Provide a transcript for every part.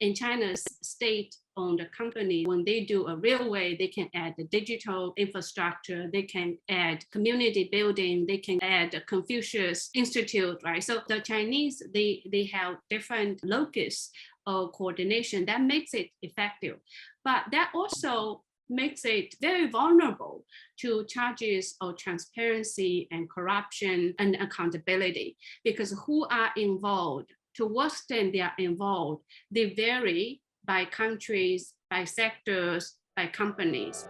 in China's state-owned company, when they do a railway, they can add the digital infrastructure, they can add community building, they can add a Confucius Institute, right? So the Chinese, they have different locus of coordination that makes it effective. But that also makes it very vulnerable to charges of transparency and corruption and accountability, because who are involved, to what extent they are involved, they vary by countries, by sectors, by companies.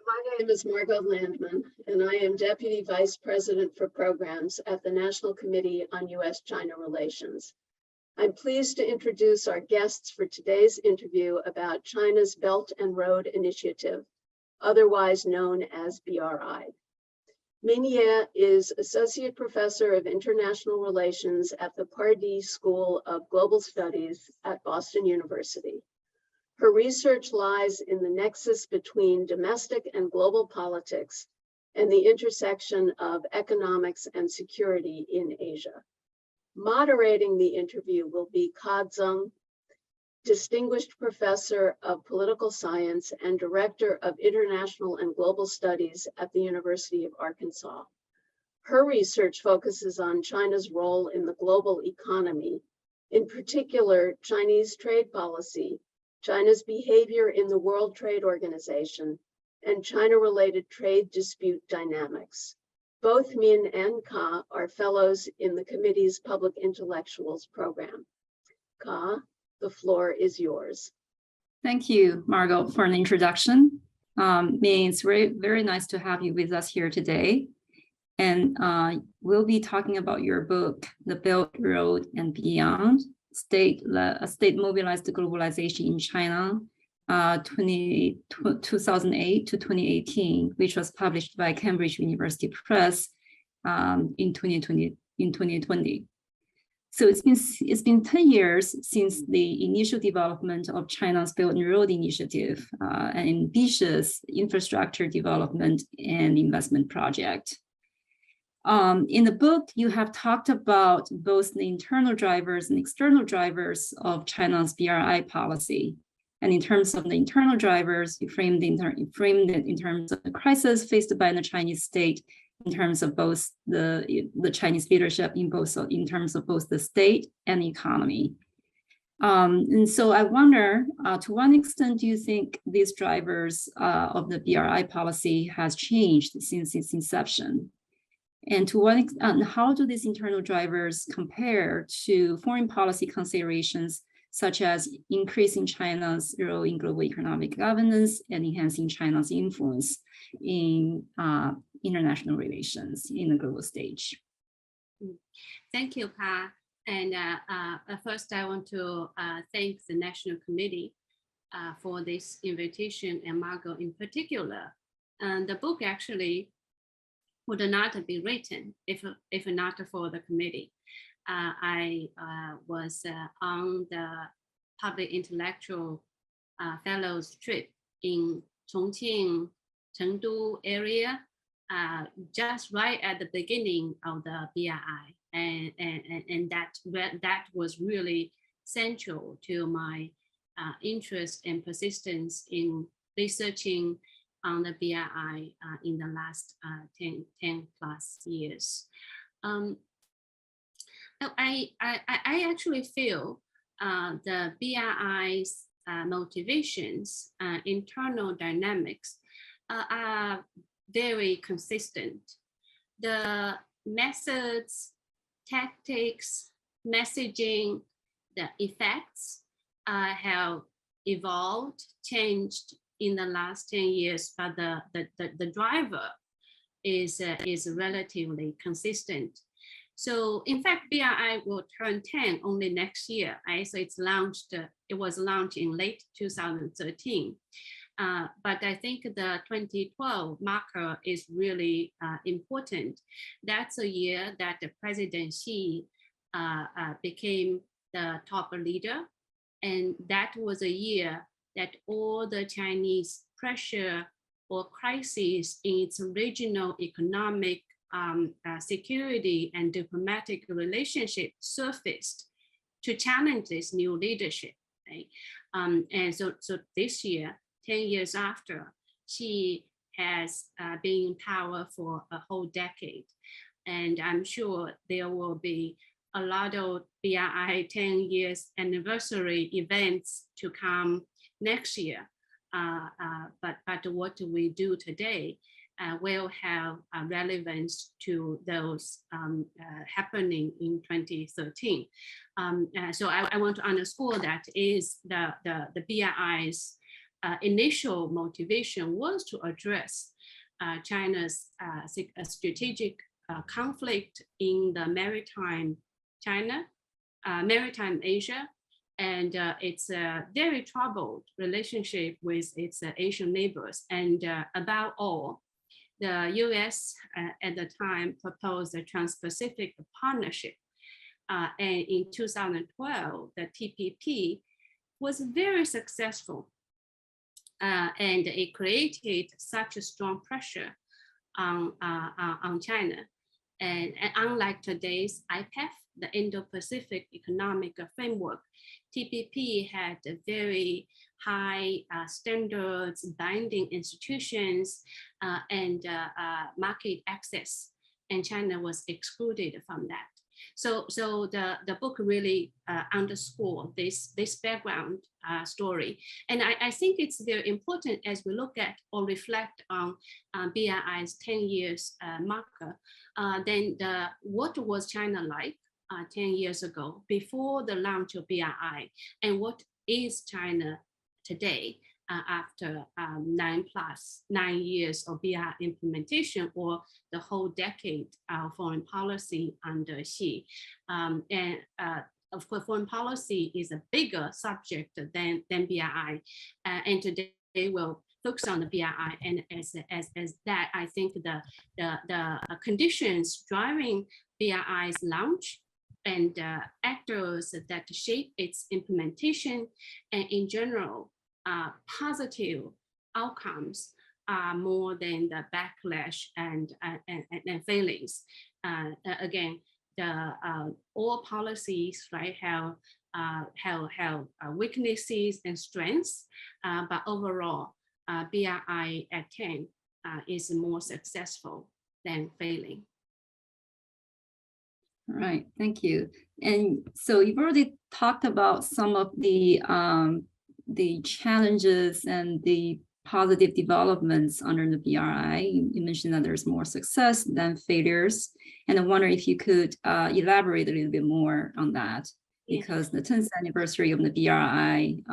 My name is Margot Landman, and I am Deputy Vice President for Programs at the National Committee on U.S. China Relations. I'm pleased to introduce our guests for today's interview about China's Belt and Road Initiative, otherwise known as BRI. Min Ye is Associate Professor of International Relations at the Pardee School of Global Studies at Boston University. Her research lies in the nexus between domestic and global politics and the intersection of economics and security in Asia. Moderating the interview will be Ka Zeng, Distinguished Professor of Political Science and Director of International and Global Studies at the University of Arkansas. Her research focuses on China's role in the global economy, in particular Chinese trade policy, China's behavior in the World Trade Organization, and China-related trade dispute dynamics. Both Min and Ka are fellows in the committee's Public Intellectuals program. Ka, the floor is yours. Thank you, Margot, for an introduction. Min, it's very nice to have you with us here today. And we'll be talking about your book, The Belt, Road, and Beyond, State Mobilized Globalization in China, 2008 to 2018, which was published by Cambridge University Press in 2020. So it's been 10 years since the initial development of China's Belt and Road Initiative, an ambitious infrastructure development and investment project. In the book, you have talked about both the internal drivers and external drivers of China's BRI policy. And in terms of the internal drivers, you framed it in terms of the crisis faced by the Chinese state, in terms of both the Chinese leadership in terms of both the state and the economy. And so I wonder, to what extent do you think these drivers of the BRI policy has changed since its inception? And to what extent, how do these internal drivers compare to foreign policy considerations, such as increasing China's role in global economic governance and enhancing China's influence in international relations in the global stage? Thank you, Pa. And first, I want to thank the National Committee for this invitation, and Margot in particular. And the book actually would not be written if not for the committee. I was on the public intellectual fellows trip in Chongqing, Chengdu area, just right at the beginning of the BRI, and that was really central to my interest and persistence in researching on the BRI in the last 10 plus years. I actually feel the BRI's motivations, internal dynamics are very consistent. The methods, tactics, messaging, the effects have evolved, changed in the last 10 years, but the driver is relatively consistent. So in fact, BRI will turn 10 only next year, right? So it was launched in late 2013. But I think the 2012 marker is really important. That's a year that the President Xi became the top leader. And that was a year that all the Chinese pressure or crises in its regional economic security and diplomatic relationship surfaced to challenge this new leadership. Right? And so this year, 10 years after, she has been in power for a whole decade. And I'm sure there will be a lot of BRI 10 years anniversary events to come next year. But what we do today will have relevance to those happening in 2013. So I want to underscore that is the BRI's initial motivation was to address China's strategic conflict in the maritime Asia, and its very troubled relationship with its Asian neighbors. And above all, the U.S. At the time proposed a Trans-Pacific Partnership. And in 2012, the TPP was very successful. And it created such a strong pressure on China. And unlike today's IPEF, the Indo-Pacific Economic Framework, TPP had a very high standards, binding institutions, and market access, and China was excluded from that. So the book really underscored this background story. And I think it's very important as we look at or reflect on BRI's 10 years marker, then what was China like 10 years ago before the launch of BRI, and what is China today after 9 years of BRI implementation, or the whole decade of foreign policy under Xi. And of course, foreign policy is a bigger subject than BRI. And today we'll focus on the BRI. And as that, I think the conditions driving BRI's launch and actors that shape its implementation, and in general, positive outcomes are more than the backlash and failings. Again, all policies, right, have weaknesses and strengths, but overall, BRI at 10 is more successful than failing. All right, thank you. And so you've already talked about some of the challenges and the positive developments under the BRI. You mentioned that there's more success than failures. And I wonder if you could elaborate a little bit more on that, because the 10th anniversary of the BRI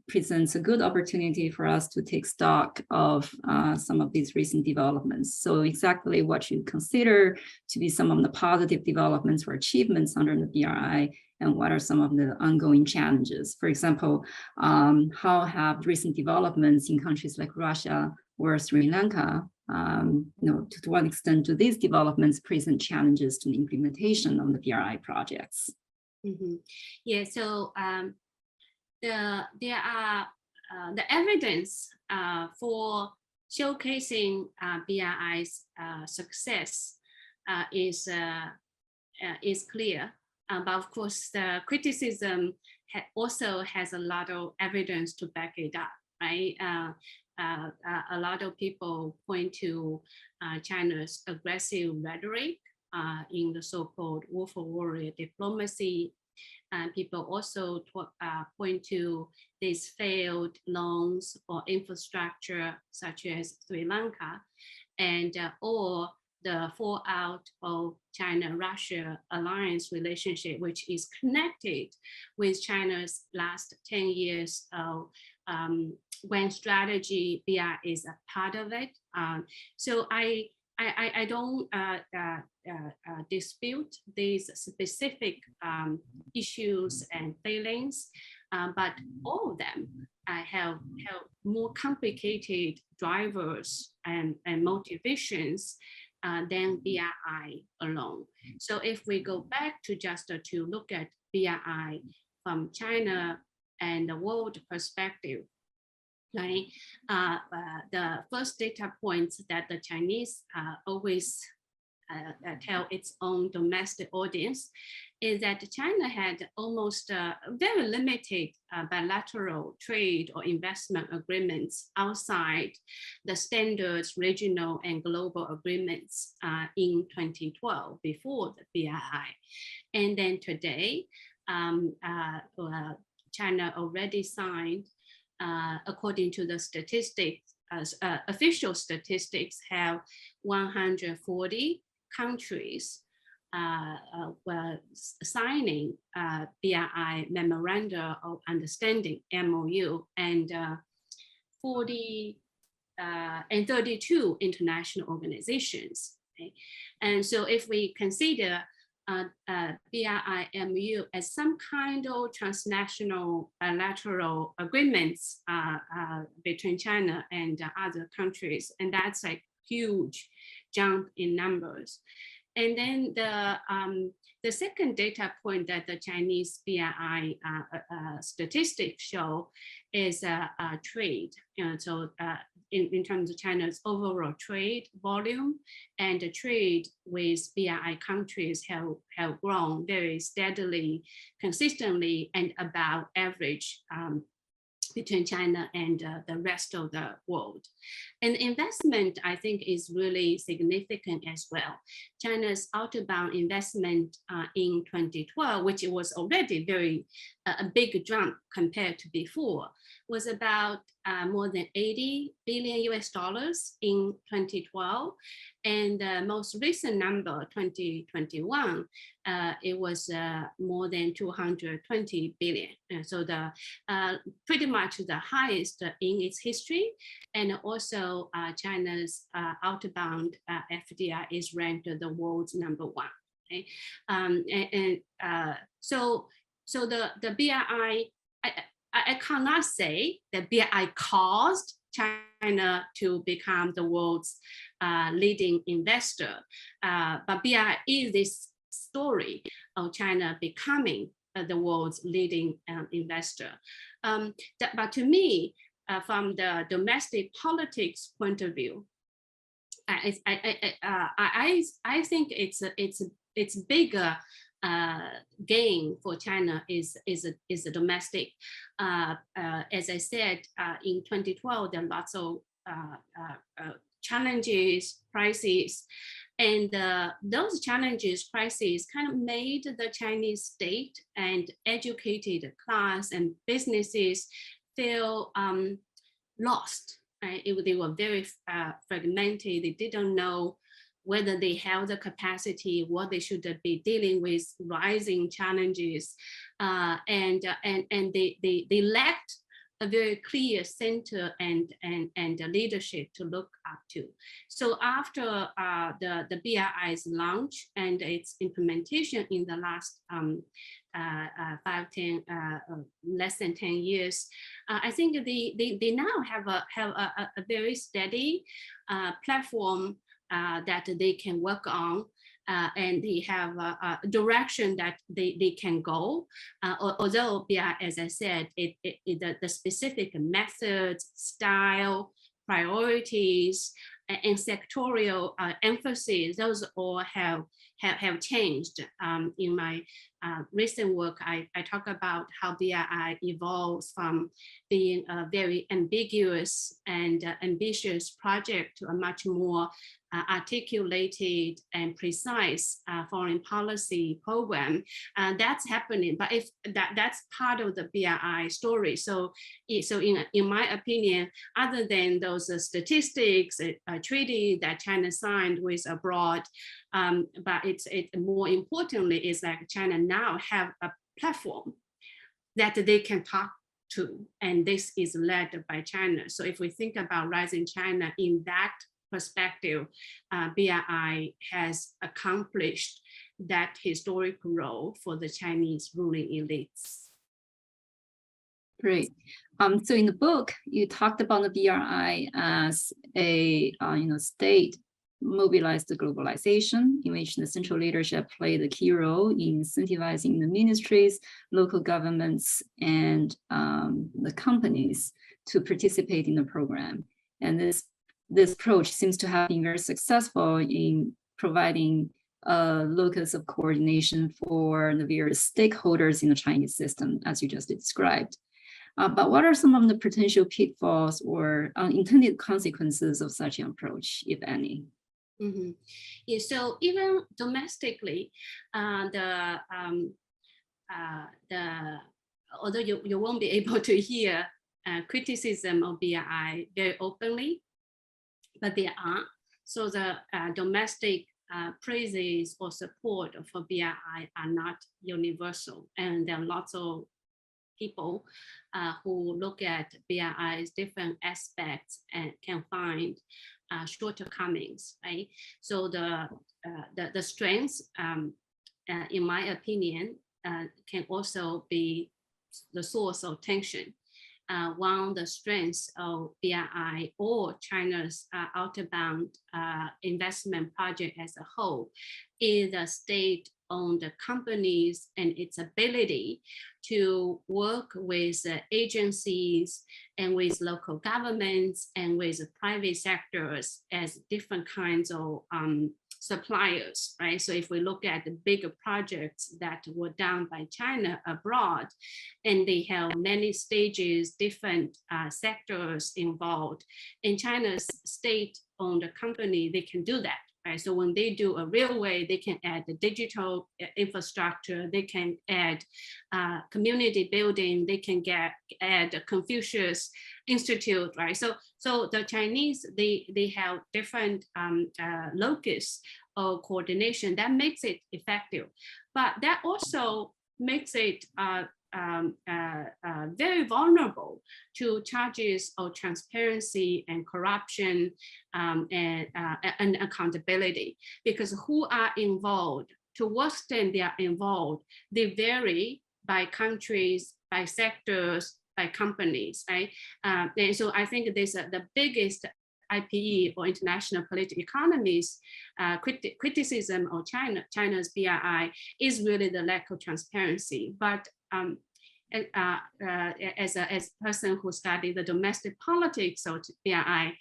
presents a good opportunity for us to take stock of some of these recent developments. So exactly what you consider to be some of the positive developments or achievements under the BRI, and what are some of the ongoing challenges? For example, how have recent developments in countries like Russia or Sri Lanka, to what extent do these developments present challenges to the implementation of the BRI projects? Mm-hmm. Yeah, so there are the evidence for showcasing BRI's success is clear. But of course, the criticism also has a lot of evidence to back it up, right? A lot of people point to China's aggressive rhetoric in the so-called war for warrior diplomacy. People also point to these failed loans or infrastructure, such as Sri Lanka, and or the fallout of China-Russia alliance relationship, which is connected with China's last 10 years of grand strategy. BRI is a part of it. So I don't dispute these specific issues and failings, but all of them have more complicated drivers and motivations than BRI alone. So if we go back to just to look at BRI from China and the world perspective, right? The first data points that the Chinese always tell its own domestic audience is that China had almost very limited bilateral trade or investment agreements outside the standards, regional and global agreements in 2012 before the BRI. And then today, China already signed, according to the statistics, official statistics, have 140 countries were signing BRI Memoranda of Understanding (MOU) and 32 international organizations. Okay? And so, if we consider BRI MOU as some kind of transnational bilateral agreements between China and other countries, and that's a huge jump in numbers. And then the second data point that the Chinese BRI statistics show is trade. So in terms of China's overall trade volume, and the trade with BRI countries have grown very steadily, consistently, and above average between China and the rest of the world. And investment, I think, is really significant as well. China's outbound investment in 2012, which was already very a big jump compared to before, was about more than 80 billion US dollars in 2012. And the most recent number, 2021, it was more than 220 billion. So the pretty much the highest in its history. And also China's outbound FDI is ranked the world's #1. Okay? So the BRI, I cannot say that BRI caused China to become the world's leading investor, but BRI is this story of China becoming the world's leading investor. But to me, from the domestic politics point of view, I think it's bigger gain for China is a domestic. As I said, in 2012, there are lots of challenges, crises, and those challenges, crises kind of made the Chinese state and educated class and businesses feel lost. Right? They were very fragmented. They didn't know whether they have the capacity, what they should be dealing with rising challenges, and they lacked a very clear center and the leadership to look up to. So after the BRI's launch and its implementation in the last less than 10 years, I think they now have a very steady platform that they can work on, and they have a direction that they can go. Although, as I said, the specific methods, style, priorities, and sectorial emphasis, those all have changed. In my recent work, I talk about how BRI evolves from being a very ambiguous and ambitious project to a much more articulated and precise foreign policy program. That's happening, but if that's part of the BRI story. So in my opinion, other than those statistics, a treaty that China signed with abroad, but it's more importantly is like China now have a platform that they can talk to, and this is led by China. So if we think about Rising China in that perspective, BRI has accomplished that historic role for the Chinese ruling elites. Great. So in the book, you talked about the BRI as a state mobilized globalization, in which the central leadership played a key role in incentivizing the ministries, local governments, and the companies to participate in the program. And this approach seems to have been very successful in providing a locus of coordination for the various stakeholders in the Chinese system, as you just described. But what are some of the potential pitfalls or unintended consequences of such an approach, if any? Mm-hmm. Yeah, so even domestically, although you won't be able to hear criticism of BRI very openly, but there are. So the domestic praises or support for BRI are not universal, and there are lots of people who look at BRI's different aspects and can find shortcomings, right? So the strengths, in my opinion, can also be the source of tension. One of the strengths of BRI or China's outbound investment project as a whole is the state-owned companies and its ability to work with agencies and with local governments and with private sectors as different kinds of suppliers, right? So if we look at the bigger projects that were done by China abroad, and they have many stages, different sectors involved, in China's state-owned company, they can do that. Right? So when they do a railway, they can add the digital infrastructure, they can add community building, they can add a Confucius Institute, right? So the Chinese, they have different locus of coordination that makes it effective, but that also makes it very vulnerable to charges of transparency and corruption and accountability, because who are involved, to what extent they are involved, they vary by countries, by sectors, by companies, right? And so I think this the biggest IPE or international political economies criticism of China's BRI is really the lack of transparency. But as a person who studied the domestic politics of BRI,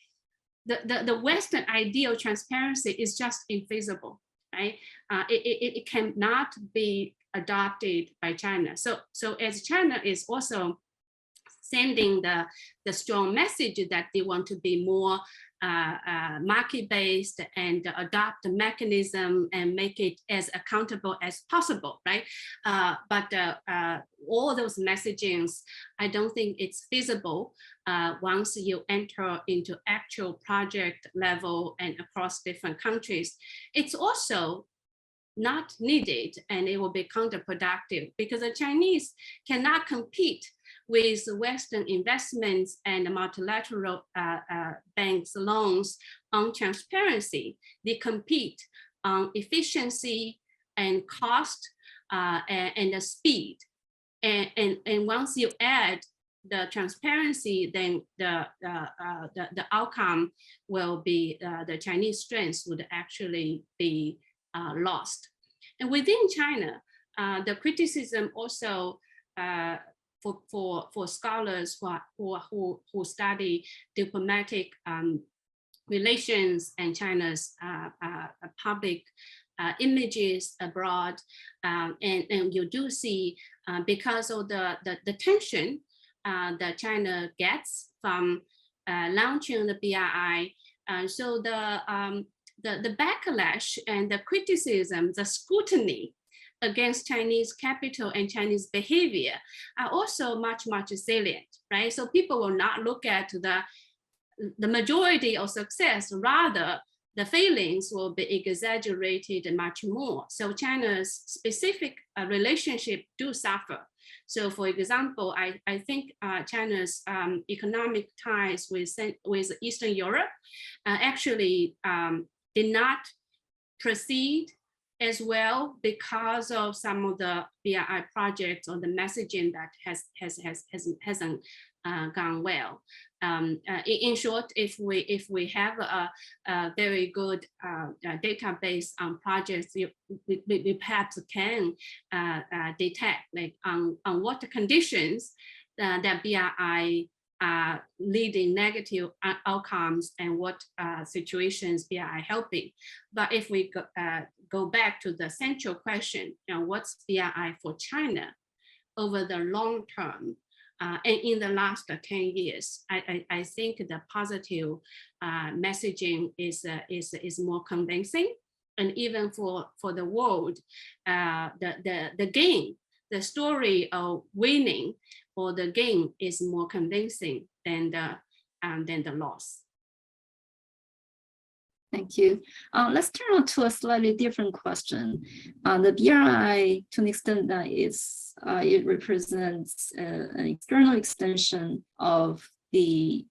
the Western ideal of transparency is just infeasible, right? It cannot be adopted by China. So as China is also sending the strong message that they want to be more market-based and adopt the mechanism and make it as accountable as possible, right? But all those messagings, I don't think it's feasible once you enter into actual project level and across different countries. It's also not needed, and it will be counterproductive because the Chinese cannot compete with Western investments and multilateral banks loans on transparency. They compete on efficiency and cost and the speed. And once you add the transparency, then the outcome will be the Chinese strengths would actually be lost. And within China, the criticism also for scholars who study diplomatic relations and China's public images abroad, and you do see because of the tension that China gets from launching the BRI, so the backlash and the criticism, the scrutiny against Chinese capital and Chinese behavior are also much salient, right? So people will not look at the majority of success, rather the failings will be exaggerated much more. So China's specific relationship do suffer. So for example, I think China's economic ties with Eastern Europe actually did not proceed as well because of some of the BRI projects or the messaging that hasn't gone well. In short, if we have a very good database on projects, we perhaps can detect like on what conditions that BRI leading negative outcomes and what situations BRI helping. But if we go back to the central question, what's BRI for China over the long term? And in the last 10 years, I think the positive messaging is more convincing. And even for the world, the gain, the story of winning or the gain is more convincing than the loss. Thank you. Let's turn on to a slightly different question. The BRI, to an extent that it represents an external extension of the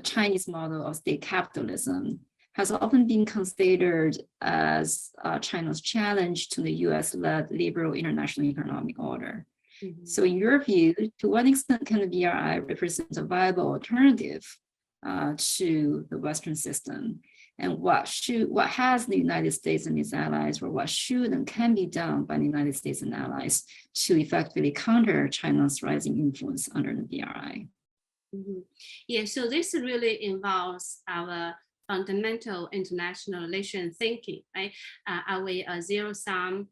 Chinese model of state capitalism, has often been considered as China's challenge to the US-led liberal international economic order. Mm-hmm. So in your view, to what extent can the BRI represent a viable alternative to the Western system? And what has the United States and its allies, or what should and can be done by the United States and allies to effectively counter China's rising influence under the BRI? Mm-hmm. Yeah, so this really involves our fundamental international relation thinking, right? Are we a zero-sum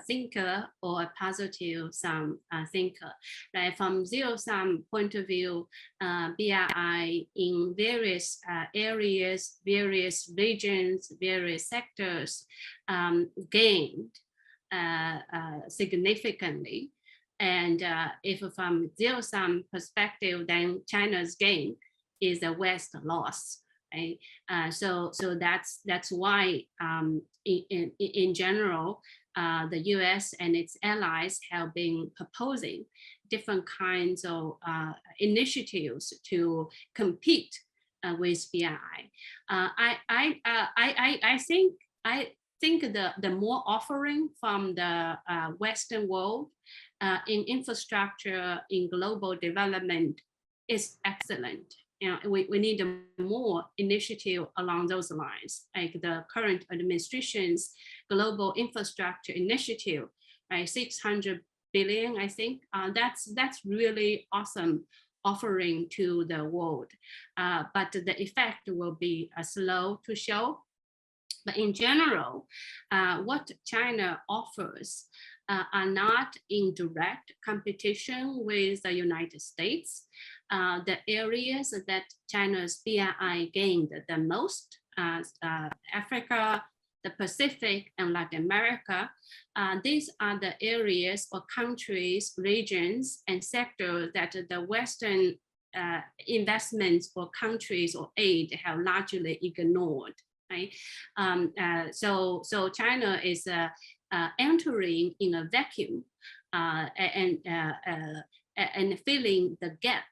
thinker or a positive-sum thinker? Right? From zero-sum point of view, BRI in various areas, various regions, various sectors gained significantly. And if from zero-sum perspective, then China's gain is the West loss. Right? So that's why in general, the U.S. and its allies have been proposing different kinds of initiatives to compete with BRI. I think the more offering from the Western world in infrastructure, in global development is excellent. We need more initiative along those lines, like the current administration's global infrastructure initiative, right? 600 billion, I think. That's really awesome offering to the world. But the effect will be slow to show. But in general, what China offers are not in direct competition with the United States. The areas that China's BRI gained the most, Africa, the Pacific, and Latin America, these are the areas or countries, regions, and sectors that the Western investments or countries or aid have largely ignored. Right? So China is entering in a vacuum and filling the gap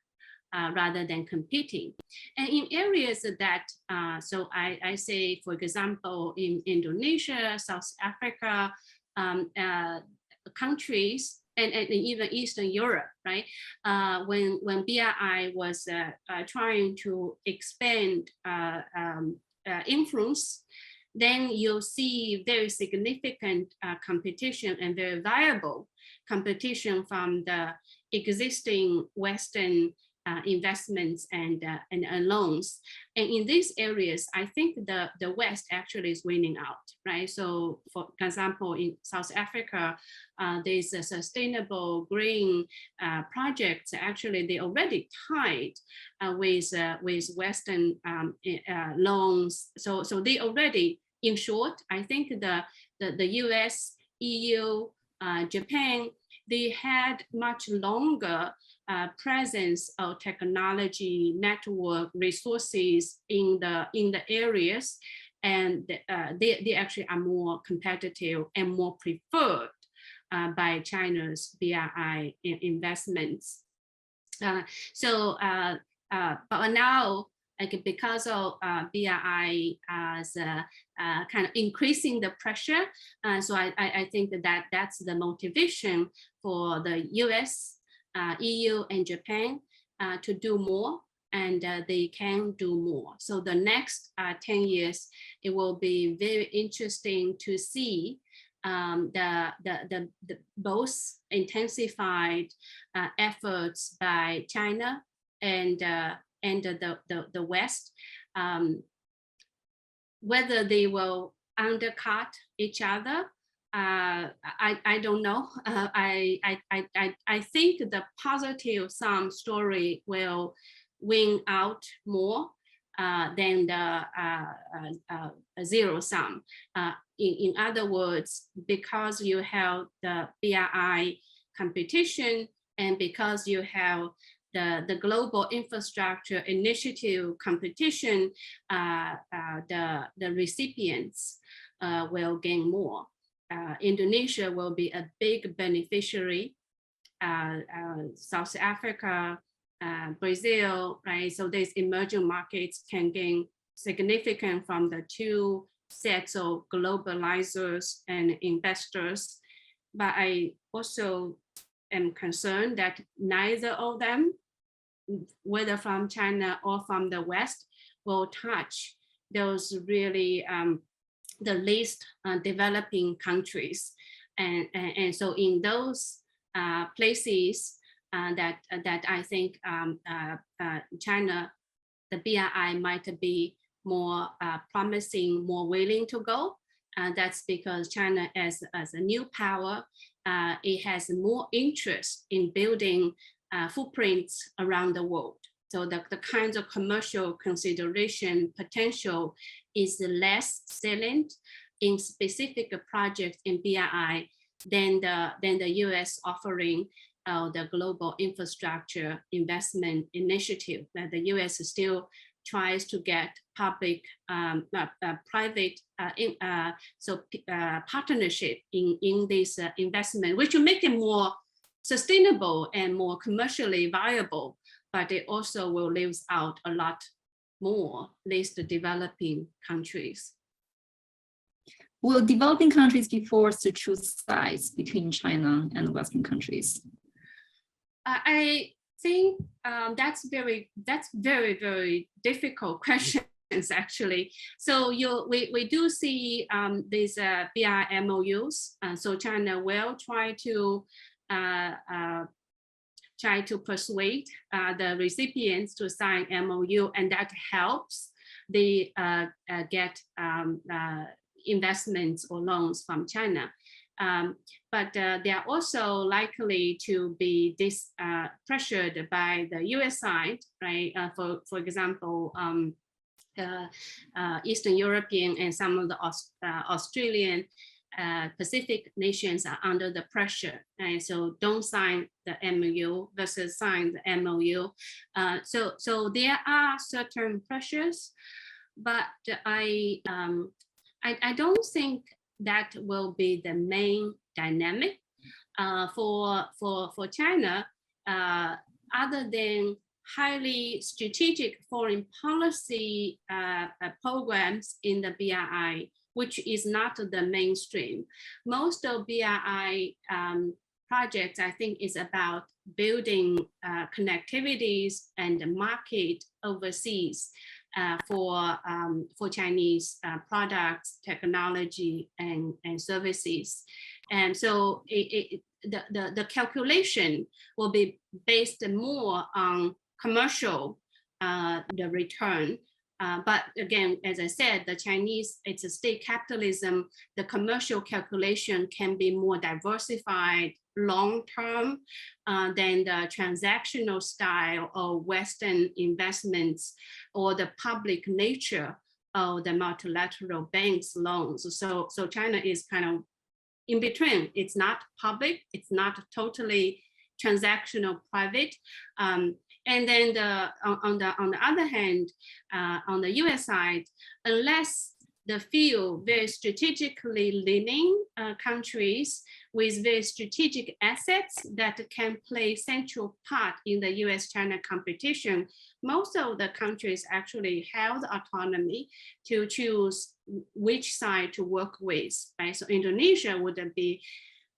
rather than competing. And in areas that, so I say, for example, in Indonesia, South Africa, countries, and even Eastern Europe, right? When BRI was trying to expand influence, then you'll see very significant competition and very viable competition from the existing Western investments and loans. And in these areas, I think the West actually is winning out, right? So for example, in South Africa, there's a sustainable green projects. Actually, they already tied with Western loans. So they already, in short, I think the US, EU, Japan, they had much longer presence of technology, network, resources in the areas, and they actually are more competitive and more preferred by China's BRI investments. But now, like, because of BRI as kind of increasing the pressure, so I think that's the motivation for the US, EU, and Japan to do more, and they can do more. So the next 10 years, it will be very interesting to see the both intensified efforts by China and the West, whether they will undercut each other, I don't know. I think the positive sum story will win out more than the zero sum. In other words, because you have the BRI competition and because you have the global infrastructure initiative competition, the recipients will gain more. Indonesia will be a big beneficiary, South Africa, Brazil, right? So these emerging markets can gain significant from the two sets of globalizers and investors. But I also am concerned that neither of them, whether from China or from the West, will touch those really the least developing countries. And so in those places that I think China, the BRI might be more promising, more willing to go. That's because China as a new power, it has more interest in building footprints around the world. So the kinds of commercial consideration potential is less salient in specific projects in BRI than the US offering the global infrastructure investment initiative that the US still tries to get public, private, partnership in this investment, which will make it more sustainable and more commercially viable, but it also will leave out a lot more, least developing countries. Will developing countries be forced to choose sides between China and Western countries? I think that's very, very difficult questions actually. So we do see these BRI MOUs. So China will try to persuade the recipients to sign MOU, and that helps they get investments or loans from China. But they are also likely to be pressured by the US side, right? For example, Eastern European and some of the Australian Pacific nations are under the pressure, and so don't sign the MOU versus sign the MOU. So there are certain pressures, but I don't think that will be the main dynamic for China, other than highly strategic foreign policy programs in the BRI, which is not the mainstream. Most of BRI projects, I think, is about building connectivities and market overseas for Chinese products, technology, and services. And so the calculation will be based more on commercial, the return. But again, as I said, the Chinese, it's a state capitalism. The commercial calculation can be more diversified long-term than the transactional style of Western investments or the public nature of the multilateral banks loans. So China is kind of in between. It's not public, it's not totally transactional private. And then on the other hand, on the US side, unless the few very strategically leaning countries with very strategic assets that can play central part in the US China competition, most of the countries actually have the autonomy to choose which side to work with, right? So Indonesia would be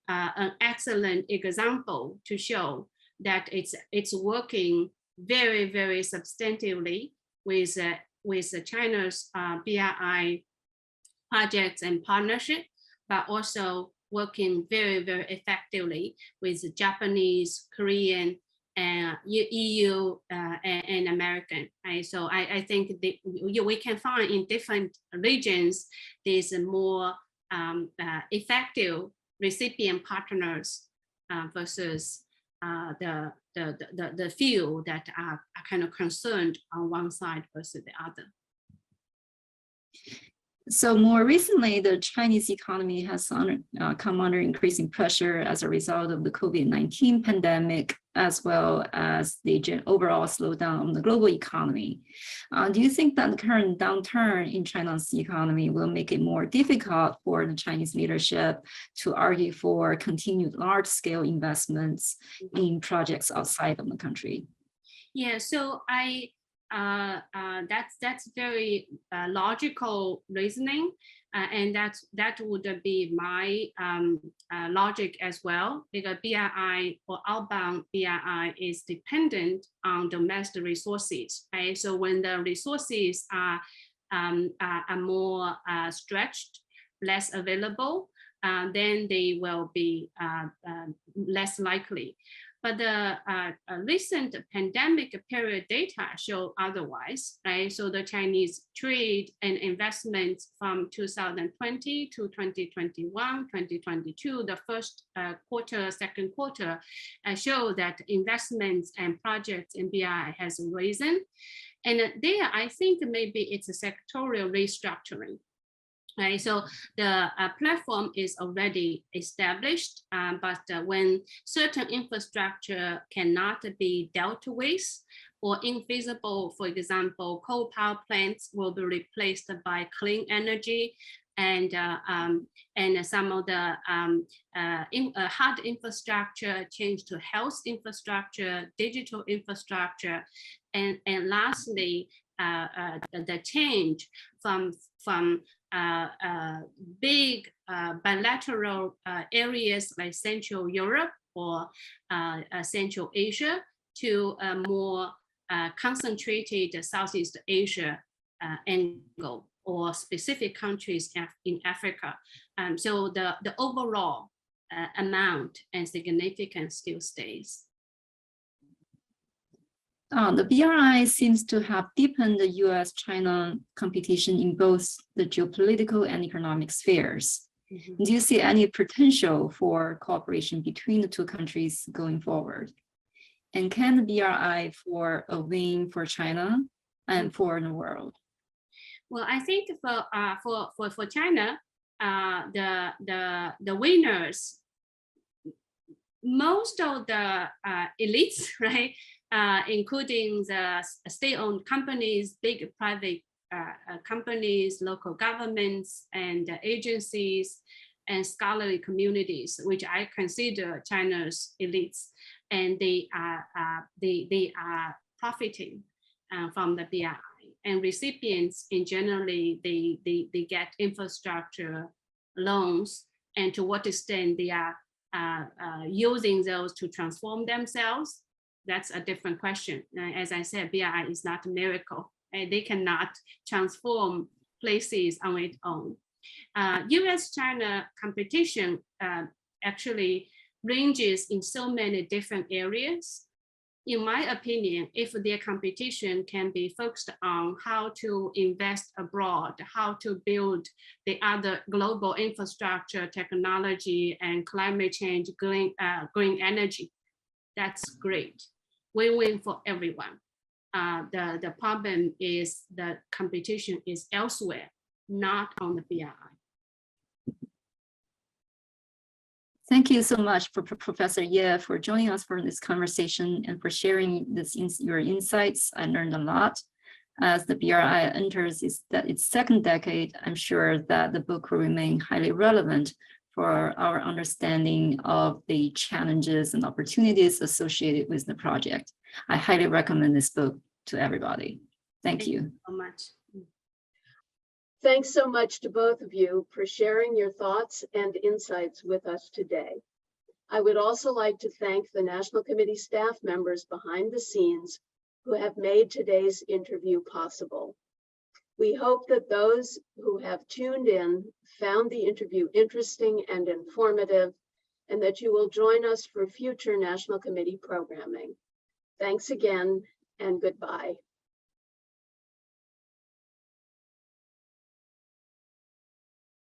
an excellent example to show that it's working very, very substantively with China's BRI projects and partnership, but also working very, very effectively with Japanese, Korean, EU and American. Right? So I think we can find in different regions, there's a more effective recipient partners versus the few that are kind of concerned on one side versus the other. So more recently, the Chinese economy has come under increasing pressure as a result of the COVID-19 pandemic, as well as the overall slowdown of the global economy. Do you think that the current downturn in China's economy will make it more difficult for the Chinese leadership to argue for continued large-scale investments in projects outside of the country? Yeah, so that's very logical reasoning, and that would be my logic as well, because BRI or outbound BRI is dependent on domestic resources, right? So when the resources are more stretched, less available, then they will be less likely. But the recent pandemic period data show otherwise, right? So the Chinese trade and investments from 2020 to 2021, 2022, the first quarter, second quarter, show that investments and projects in BRI has risen. And there, I think maybe it's a sectorial restructuring. Right, so the platform is already established, but when certain infrastructure cannot be dealt with or infeasible, for example, coal power plants will be replaced by clean energy, and some of the hard infrastructure change to health infrastructure, digital infrastructure, and lastly, the change from big bilateral areas like Central Europe or Central Asia to a more concentrated Southeast Asia angle or specific countries in Africa. So the overall amount and significance still stays. The BRI seems to have deepened the U.S. China competition in both the geopolitical and economic spheres. Mm-hmm. Do you see any potential for cooperation between the two countries going forward? And can the BRI for a win for China and for the world? Well, I think for China, the winners, most of the elites, right? Including the state-owned companies, big private companies, local governments, and agencies, and scholarly communities, which I consider China's elites, and they are profiting from the BRI. And recipients, in generally, they get infrastructure loans, and to what extent they are using those to transform themselves. That's a different question. As I said, BRI is not a miracle. They cannot transform places on its own. U.S. China competition actually ranges in so many different areas. In my opinion, if their competition can be focused on how to invest abroad, how to build the other global infrastructure, technology, and climate change, green energy, that's great. Win-win for everyone. The problem is the competition is elsewhere, not on the BRI. Thank you so much for Professor Ye for joining us for this conversation and for sharing your insights. I learned a lot. As the BRI enters its second decade, I'm sure that the book will remain highly relevant for our understanding of the challenges and opportunities associated with the project. I highly recommend this book to everybody. Thank you so much. Thanks so much to both of you for sharing your thoughts and insights with us today. I would also like to thank the National Committee staff members behind the scenes who have made today's interview possible. We hope that those who have tuned in found the interview interesting and informative, and that you will join us for future National Committee programming. Thanks again and goodbye.